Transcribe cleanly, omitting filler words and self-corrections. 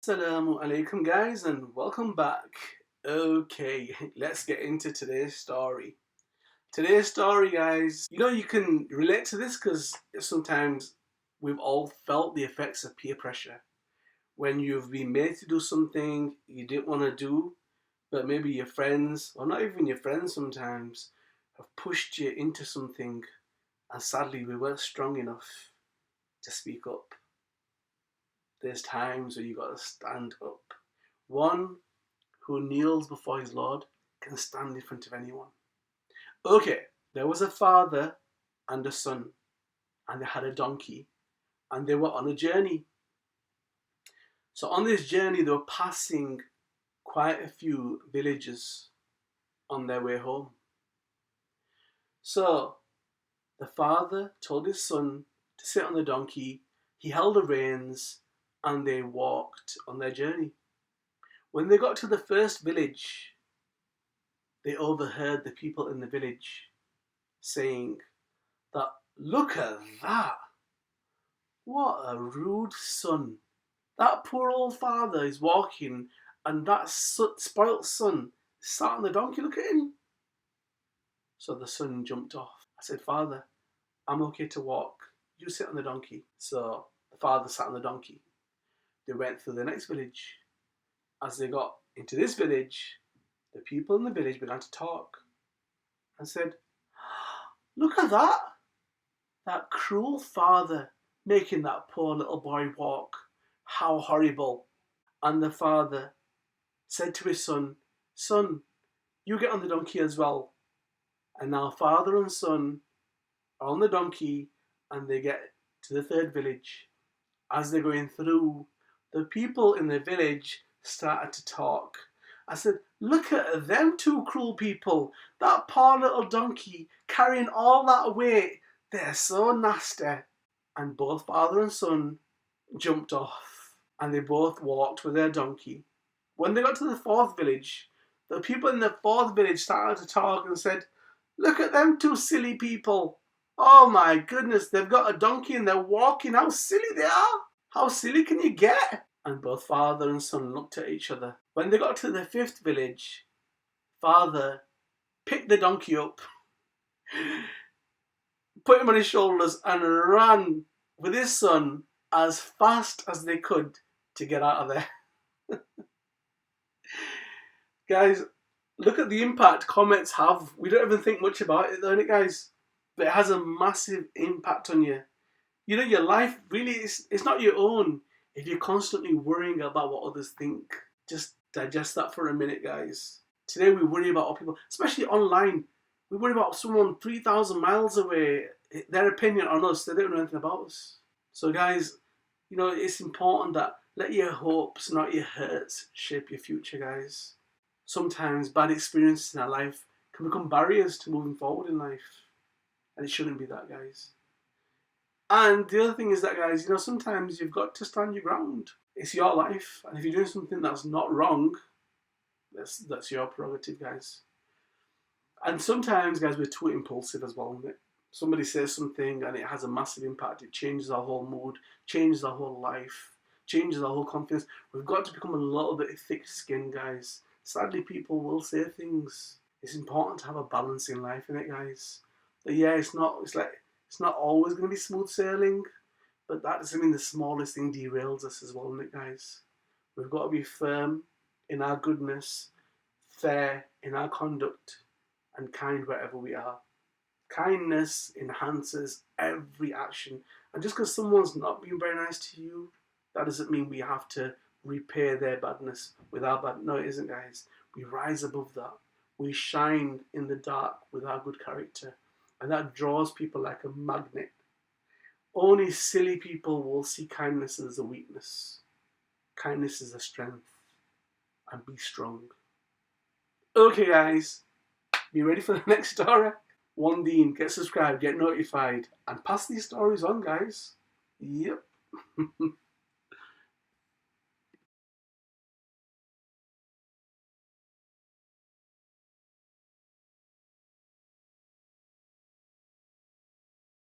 Assalamu alaikum guys and welcome back. Okay, let's get into today's story. Today's story guys, you can relate to this because sometimes we've all felt the effects of peer pressure. When you've been made to do something you didn't want to do, but maybe your friends, or not even your friends sometimes, have pushed you into something and sadly we weren't strong enough to speak up. There's times where you gotta stand up. One who kneels before his Lord can stand in front of anyone. Okay, there was a father and a son, and they had a donkey, and they were on a journey. So on this journey, they were passing quite a few villages on their way home. So the father told his son to sit on the donkey, he held the reins, and they walked on their journey. When they got to the first village, they overheard the people in the village saying that, "Look at that! What a rude son! That poor old father is walking and that spoilt son sat on the donkey, look at him." So the son jumped off. I said, "Father, I'm okay to walk. You sit on the donkey." So the father sat on the donkey. They went through the next village. As they got into this village, the people in the village began to talk and said, "Look at that! That cruel father making that poor little boy walk. How horrible." And the father said to his son, "Son, you get on the donkey as well." And now father and son are on the donkey and they get to the third village. As they're going through, the people in the village started to talk. I said, "Look at them two cruel people. That poor little donkey carrying all that weight. They're so nasty." And both father and son jumped off and they both walked with their donkey. When they got to the fourth village, the people in the fourth village started to talk and said, "Look at them two silly people. Oh my goodness, they've got a donkey and they're walking. How silly they are. How silly can you get?" And both father and son looked at each other. When they got to the fifth village, father picked the donkey up, put him on his shoulders and ran with his son as fast as they could to get out of there. Guys, look at the impact comments have. We don't even think much about it, don't it, guys? But it has a massive impact on you. Your life really it's not your own if you're constantly worrying about what others think. Just digest that for a minute, guys. Today we worry about what people, especially online, we worry about someone 3,000 miles away, their opinion on us. They don't know anything about us. So guys, it's important that let your hopes, not your hurts, shape your future, guys. Sometimes bad experiences in our life can become barriers to moving forward in life. And it shouldn't be that, guys. And the other thing is that, guys, sometimes you've got to stand your ground. It's your life. And if you're doing something that's not wrong, that's your prerogative, guys. And sometimes, guys, we're too impulsive as well, isn't it? Somebody says something and it has a massive impact. It changes our whole mood, changes our whole life, changes our whole confidence. We've got to become a little bit thick-skinned, guys. Sadly, people will say things. It's important to have a balance in life, isn't it, guys? But yeah, it's not always going to be smooth sailing, but that doesn't mean the smallest thing derails us as well, isn't it, guys? We've got to be firm in our goodness, fair in our conduct, and kind wherever we are. Kindness enhances every action. And just because someone's not being very nice to you, that doesn't mean we have to repay their badness with our bad. No, it isn't, guys. We rise above that. We shine in the dark with our good character. And that draws people like a magnet. Only silly people will see kindness as a weakness. Kindness is a strength. And be strong. Okay, guys. Be ready for the next story. One Dean, get subscribed, get notified, and pass these stories on, guys. Yep.